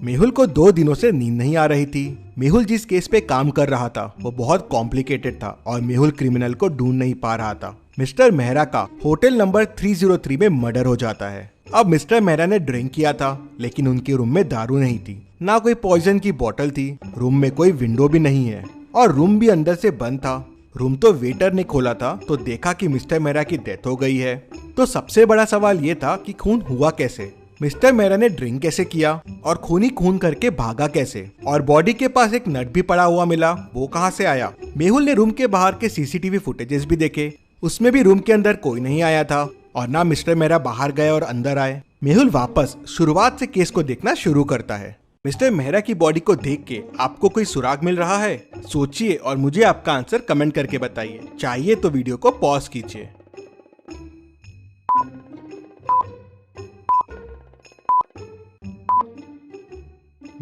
मेहुल को 2 दिनों से नींद नहीं आ रही थी। मेहुल जिस केस पे काम कर रहा था वो बहुत कॉम्प्लिकेटेड था और मेहुल क्रिमिनल को ढूंढ नहीं पा रहा था। मिस्टर मेहरा का होटल नंबर 303 में मर्डर हो जाता है। अब मिस्टर मेहरा ने ड्रिंक किया था लेकिन उनके रूम में दारू नहीं थी, ना कोई पॉइजन की बोतल थी, रूम में कोई विंडो भी नहीं है और रूम भी अंदर से बंद था। रूम तो वेटर ने खोला था तो देखा कि मिस्टर मेहरा की डेथ हो गई है। तो सबसे बड़ा सवाल ये था कि खून हुआ कैसे, मिस्टर मेहरा ने ड्रिंक कैसे किया और खून ही खून करके भागा कैसे, और बॉडी के पास एक नट भी पड़ा हुआ मिला, वो कहाँ से आया। मेहुल ने रूम के बाहर के सीसीटीवी फुटेजेस भी देखे, उसमें भी रूम के अंदर कोई नहीं आया था और ना मिस्टर मेहरा बाहर गए और अंदर आए। मेहुल वापस शुरुआत से केस को देखना शुरू करता है। मिस्टर मेहरा की बॉडी को देख के आपको कोई सुराग मिल रहा है? सोचिए और मुझे आपका आंसर कमेंट करके बताइए। चाहिए तो वीडियो को पॉज कीजिए।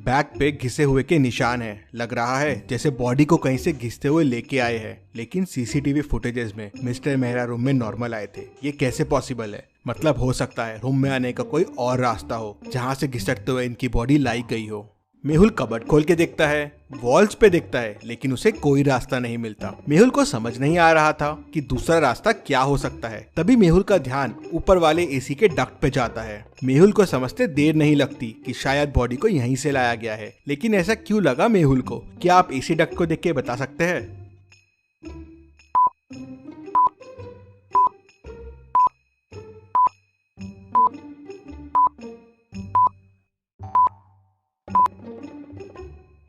बैक पे घिसे हुए के निशान है, लग रहा है जैसे बॉडी को कहीं से घिसते हुए लेके आए हैं, लेकिन सीसीटीवी फुटेजेस में मिस्टर मेहरा रूम में नॉर्मल आए थे। ये कैसे पॉसिबल है? मतलब हो सकता है रूम में आने का कोई और रास्ता हो जहाँ से घिसटते हुए इनकी बॉडी लाई गई हो। मेहुल कबर्ड खोल के देखता है, वॉल्स पे देखता है, लेकिन उसे कोई रास्ता नहीं मिलता। मेहुल को समझ नहीं आ रहा था कि दूसरा रास्ता क्या हो सकता है। तभी मेहुल का ध्यान ऊपर वाले एसी के डक्ट पे जाता है। मेहुल को समझते देर नहीं लगती कि शायद बॉडी को यहीं से लाया गया है, लेकिन ऐसा क्यों लगा मेहुल को? क्या आप एसी डक्ट को देख के बता सकते हैं?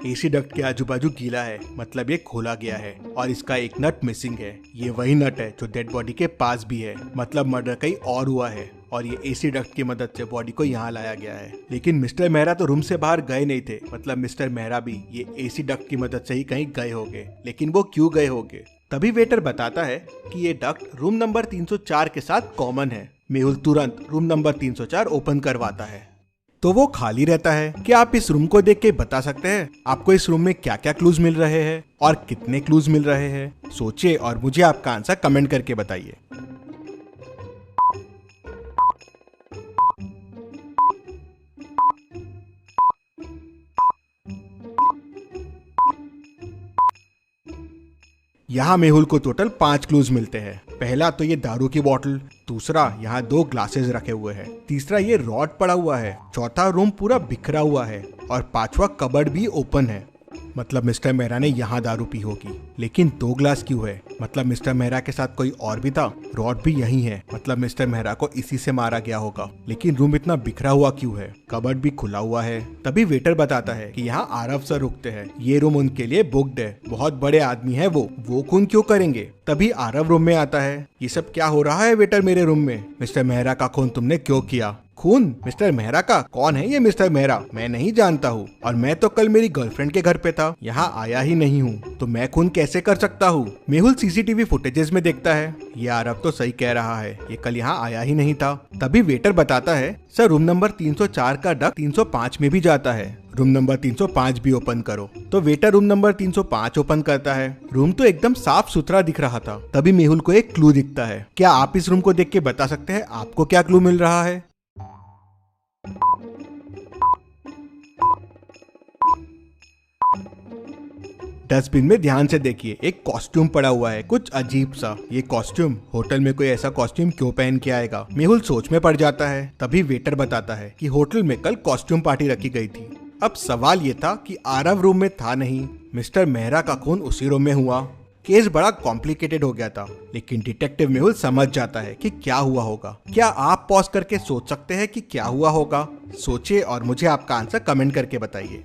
एसी डक्ट के आजू बाजू गीला है, मतलब ये खोला गया है और इसका एक नट मिसिंग है। ये वही नट है जो डेड बॉडी के पास भी है, मतलब मर्डर कहीं और हुआ है और ये एसी डक्ट की मदद से बॉडी को यहाँ लाया गया है। लेकिन मिस्टर मेहरा तो रूम से बाहर गए नहीं थे, मतलब मिस्टर मेहरा भी ये एसी डक्ट की मदद से ही कहीं गए होंगे, लेकिन वो क्यों गए होंगे? तभी वेटर बताता है कि ये डक्ट रूम नंबर 304 के साथ कॉमन है। मेहुल तुरंत रूम नंबर 304 ओपन करवाता है तो वो खाली रहता है। क्या आप इस रूम को देख के बता सकते हैं आपको इस रूम में क्या क्या क्लूज मिल रहे हैं और कितने क्लूज मिल रहे हैं? सोचिए और मुझे आपका आंसर कमेंट करके बताइए। यहाँ मेहुल को टोटल 5 क्लूज मिलते हैं। पहला तो ये दारू की बोतल, दूसरा यहाँ 2 ग्लासेस रखे हुए हैं, तीसरा ये रॉड पड़ा हुआ है, चौथा रूम पूरा बिखरा हुआ है और 5वां कबर्ड भी ओपन है। मतलब मिस्टर मेहरा ने यहाँ दारू पी होगी। लेकिन 2 ग्लास क्यों है? मतलब मिस्टर मेहरा के साथ कोई और भी था। रॉड भी यही है, मतलब मिस्टर मेहरा को इसी से मारा गया होगा। लेकिन रूम इतना बिखरा हुआ क्यों है? कबर्ड भी खुला हुआ है। तभी वेटर बताता है कि यहाँ आरव सर रुकते हैं, ये रूम उनके लिए बुक्ड है, बहुत बड़े आदमी है वो खून क्यों करेंगे? तभी आरव रूम में आता है। ये सब क्या हो रहा है वेटर मेरे रूम में? मिस्टर मेहरा का खून तुमने क्यों किया? खून मिस्टर मेहरा का? कौन है ये मिस्टर मेहरा? मैं नहीं जानता हूँ और मैं तो कल मेरी गर्लफ्रेंड के घर पे था, यहाँ आया ही नहीं हूँ, तो मैं खून कैसे कर सकता हूँ? मेहुल सीसीटीवी फुटेजेस में देखता है, ये आरव तो सही कह रहा है, ये कल यहाँ आया ही नहीं था। तभी वेटर बताता है, सर रूम नंबर 304 का डक्ट 305 में भी जाता है, रूम नंबर 305 भी ओपन करो। तो वेटर रूम नंबर 305 ओपन करता है। रूम तो एकदम साफ सुथरा दिख रहा था। तभी मेहुल को एक क्लू दिखता है। क्या आप इस रूम को देख के बता सकते हैं आपको क्या क्लू मिल रहा है? डस्टबिन में ध्यान से देखिए, एक कॉस्ट्यूम पड़ा हुआ है, कुछ अजीब सा। ये कॉस्ट्यूम होटल में कोई ऐसा कॉस्ट्यूम क्यों पहन के आएगा? मेहुल सोच में पड़ जाता है। तभी वेटर बताता है कि होटल में कल कॉस्ट्यूम पार्टी रखी गई थी। अब सवाल ये था कि आरव रूम में था नहीं, मिस्टर मेहरा का खून उसी रूम में हुआ। केस बड़ा कॉम्प्लिकेटेड हो गया था, लेकिन डिटेक्टिव मेहुल समझ जाता है कि क्या हुआ होगा। क्या आप पॉज करके सोच सकते हैं कि क्या हुआ होगा? सोचिए और मुझे आपका आंसर कमेंट करके बताइए।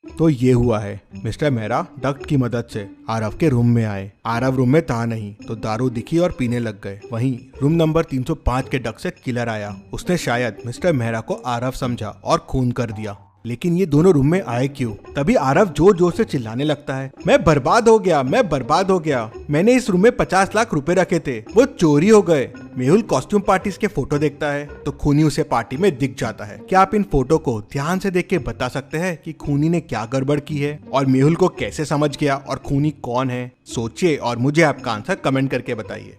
तो ये हुआ है, मिस्टर मेहरा डक्ट की मदद से आरव के रूम में आए। आरव रूम में था नहीं तो दारू दिखी और पीने लग गए। वहीं रूम नंबर 305 के डक्ट से किलर आया। उसने शायद मिस्टर मेहरा को आरव समझा और खून कर दिया। लेकिन ये दोनों रूम में आए क्यों? तभी आरव जोर जोर से चिल्लाने लगता है, मैं बर्बाद हो गया, मैं बर्बाद हो गया, मैंने इस रूम में 50 लाख रुपए रखे थे, वो चोरी हो गए। मेहुल कॉस्ट्यूम पार्टीज के फोटो देखता है तो खूनी उसे पार्टी में दिख जाता है। क्या आप इन फोटो को ध्यान से देख के बता सकते हैं कि खूनी ने क्या गड़बड़ की है और मेहुल को कैसे समझ गया और खूनी कौन है? सोचिए और मुझे आपका आंसर कमेंट करके बताइए।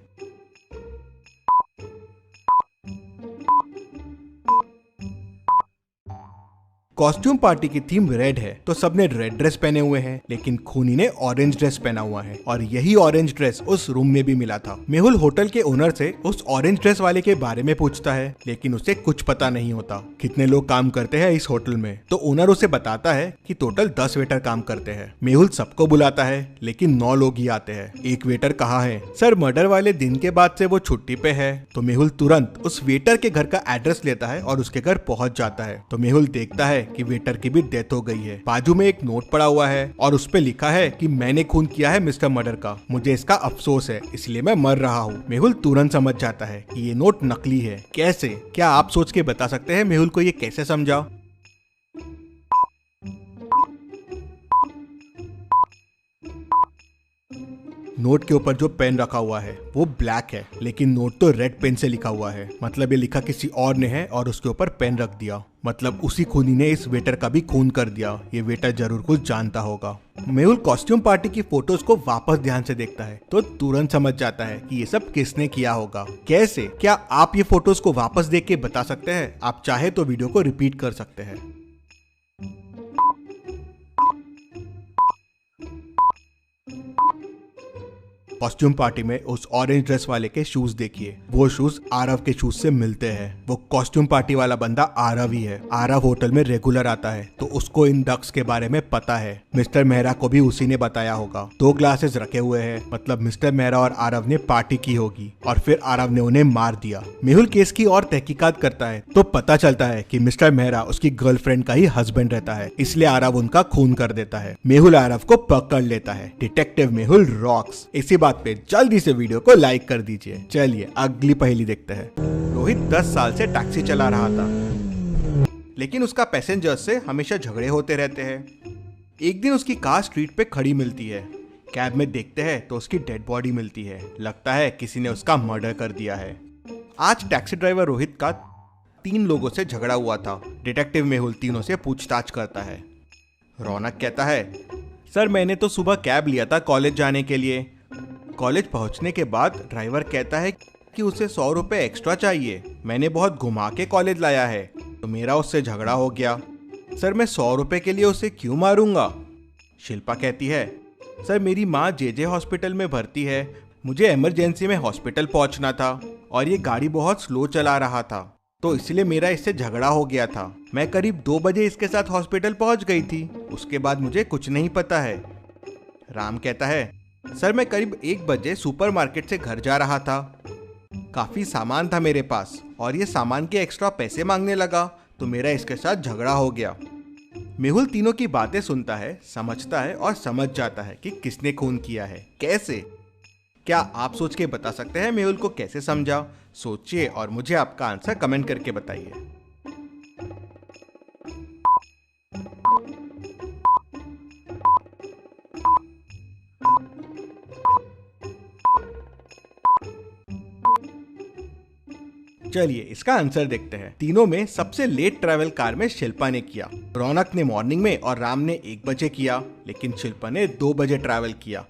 कॉस्ट्यूम पार्टी की थीम रेड है तो सबने रेड ड्रेस पहने हुए हैं, लेकिन खूनी ने ऑरेंज ड्रेस पहना हुआ है और यही ऑरेंज ड्रेस उस रूम में भी मिला था। मेहुल होटल के ओनर से उस ऑरेंज ड्रेस वाले के बारे में पूछता है, लेकिन उसे कुछ पता नहीं होता कितने लोग काम करते हैं इस होटल में। तो ओनर उसे बताता है कि टोटल 10 वेटर काम करते हैं। मेहुल सबको बुलाता है लेकिन 9 लोग ही आते हैं। एक वेटर कहाँ है? सर मर्डर वाले दिन के बाद से वो छुट्टी पे है। तो मेहुल तुरंत उस वेटर के घर का एड्रेस लेता है और उसके घर पहुंच जाता है। तो मेहुल देखता है कि वेटर की भी डेथ हो गई है। बाजू में एक नोट पड़ा हुआ है और उस पे लिखा है कि मैंने खून किया है मिस्टर मर्डर का, मुझे इसका अफसोस है, इसलिए मैं मर रहा हूँ। मेहुल तुरंत समझ जाता है कि ये नोट नकली है। कैसे? क्या आप सोच के बता सकते हैं मेहुल को ये कैसे समझा? नोट के ऊपर जो पेन रखा हुआ है वो ब्लैक है, लेकिन नोट तो रेड पेन से लिखा हुआ है। मतलब ये लिखा किसी और ने है और उसके ऊपर पेन रख दिया। मतलब उसी खूनी ने इस वेटर का भी खून कर दिया। ये वेटर जरूर कुछ जानता होगा। मेहुल कॉस्ट्यूम पार्टी की फोटोज को वापस ध्यान से देखता है तो तुरंत समझ जाता है कि ये सब किसने किया होगा। कैसे? क्या आप ये फोटोज को वापस देख के बता सकते हैं? आप चाहे तो वीडियो को रिपीट कर सकते हैं। कॉस्ट्यूम पार्टी में उस ऑरेंज ड्रेस वाले के शूज देखिए। वो शूज आरव के शूज से मिलते हैं। वो कॉस्ट्यूम पार्टी वाला बंदा आरव ही है। आरव होटल में रेगुलर आता है तो उसको इन डक्स के बारे में पता है। मिस्टर मेहरा को भी उसी ने बताया होगा। 2 ग्लासेस रखे हुए हैं, मतलब मिस्टर मेहरा और आरव ने पार्टी की होगी और फिर आरव ने उन्हें मार दिया। मेहुल केस की और तहकीकात करता है तो पता चलता है कि मिस्टर मेहरा उसकी गर्लफ्रेंड का ही हस्बैंड रहता है, इसलिए आरव उनका खून कर देता है। मेहुल आरव को पकड़ लेता है। Detective Mehul rocks. इसी पे जल्दी से वीडियो को लाइक कर दीजिए। चलिए अगली पहेली देखते हैं। रोहित 10 साल से टैक्सी चला रहा था, लेकिन उसका पैसेंजर्स से हमेशा झगड़े होते रहते हैं। एक दिन उसकी कार स्ट्रीट पे खड़ी मिलती है। कैब में देखते हैं तो उसकी डेड बॉडी मिलती है। लगता है किसी ने उसका मर्डर कर दिया है। आज टैक्सी ड्राइवर रोहित का 3 लोगों से झगड़ा हुआ था। डिटेक्टिव मेहुल तीनों से पूछताछ करता है। रौनक कहता है, सर मैंने तो सुबह कैब लिया था कॉलेज जाने के लिए। कॉलेज पहुंचने के बाद ड्राइवर कहता है कि उसे 100 रुपए एक्स्ट्रा चाहिए। मैंने बहुत घुमा के कॉलेज लाया है, तो मेरा उससे झगड़ा हो गया। सर मैं 100 रुपए के लिए उसे क्यों मारूंगा? शिल्पा कहती है, सर मेरी माँ जेजे हॉस्पिटल में भर्ती है, मुझे इमरजेंसी में हॉस्पिटल पहुंचना था और ये गाड़ी बहुत स्लो चला रहा था, तो इसलिए मेरा इससे झगड़ा हो गया था। मैं करीब 2 बजे इसके साथ हॉस्पिटल पहुंच गई थी, उसके बाद मुझे कुछ नहीं पता है। राम कहता है, सर मैं करीब 1 बजे सुपरमार्केट से घर जा रहा था। काफी सामान था मेरे पास और ये सामान के एक्स्ट्रा पैसे मांगने लगा, तो मेरा इसके साथ झगड़ा हो गया। मेहुल तीनों की बातें सुनता है, समझता है और समझ जाता है कि किसने खून किया है। कैसे? क्या आप सोच के बता सकते हैं मेहुल को कैसे समझा? सोचिए और मुझे आपका आंसर कमेंट करके बताइए। चलिए इसका आंसर देखते हैं। तीनों में सबसे लेट ट्रैवल कार में शिल्पा ने किया। रौनक ने मॉर्निंग में और राम ने 1 बजे किया, लेकिन शिल्पा ने 2 बजे ट्रैवल किया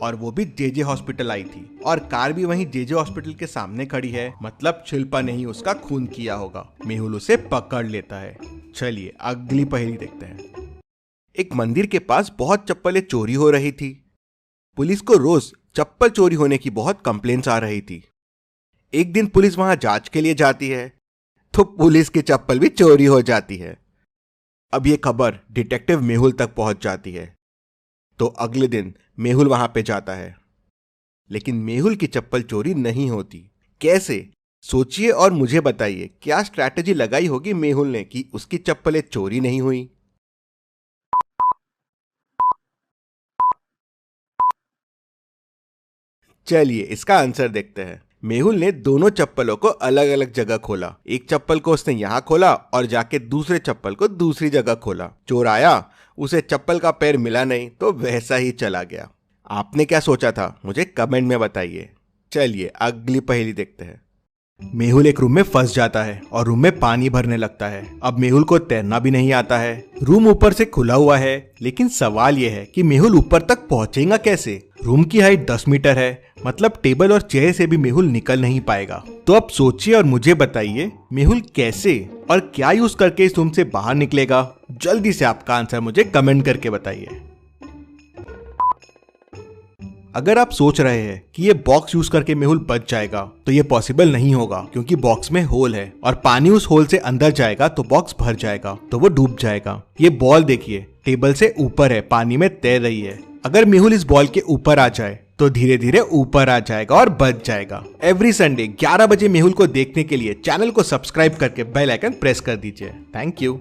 और वो भी जेजे हॉस्पिटल आई थी और कार भी वहीं जेजे हॉस्पिटल के सामने खड़ी है। मतलब शिल्पा ने ही उसका खून किया होगा। मेहुल उसे पकड़ लेता है। चलिए अगली पहेली देखते हैं। एक मंदिर के पास बहुत चप्पलें चोरी हो रही थी। पुलिस को रोज चप्पल चोरी होने की बहुत कंप्लेंट्स आ रही थी। एक दिन पुलिस वहां जांच के लिए जाती है तो पुलिस की चप्पल भी चोरी हो जाती है। अब ये खबर डिटेक्टिव मेहुल तक पहुंच जाती है। तो अगले दिन मेहुल वहां पे जाता है, लेकिन मेहुल की चप्पल चोरी नहीं होती। कैसे? सोचिए और मुझे बताइए, क्या स्ट्रैटेजी लगाई होगी मेहुल ने कि उसकी चप्पलें चोरी नहीं हुई? चलिए इसका आंसर देखते हैं। मेहुल ने दोनों चप्पलों को अलग अलग जगह खोला। एक चप्पल को उसने यहाँ खोला और जाके दूसरे चप्पल को दूसरी जगह खोला। चोर आया, उसे चप्पल का पैर मिला नहीं तो वैसा ही चला गया। आपने क्या सोचा था मुझे कमेंट में बताइए। चलिए अगली पहेली देखते हैं। मेहुल एक रूम में फंस जाता है और रूम में पानी भरने लगता है। अब मेहुल को तैरना भी नहीं आता है। रूम ऊपर से खुला हुआ है, लेकिन सवाल यह है कि मेहुल ऊपर तक पहुंचेगा कैसे। रूम की हाइट 10 मीटर है, मतलब टेबल और चेयर से भी मेहुल निकल नहीं पाएगा। तो अब सोचिए और मुझे बताइए मेहुल कैसे और क्या यूज करके इस रूम से बाहर निकलेगा। जल्दी से आपका आंसर मुझे कमेंट करके बताइए। अगर आप सोच रहे हैं कि ये बॉक्स यूज करके मेहुल बच जाएगा तो ये पॉसिबल नहीं होगा, क्योंकि बॉक्स में होल है और पानी उस होल से अंदर जाएगा तो बॉक्स भर जाएगा, तो वो डूब जाएगा। ये बॉल देखिए टेबल से ऊपर है, पानी में तैर रही है। अगर मेहुल इस बॉल के ऊपर आ जाए तो धीरे धीरे ऊपर आ जाएगा और बच जाएगा। एवरी संडे 11 बजे मेहुल को देखने के लिए चैनल को सब्सक्राइब करके बेल आइकन प्रेस कर दीजिए। Thank you.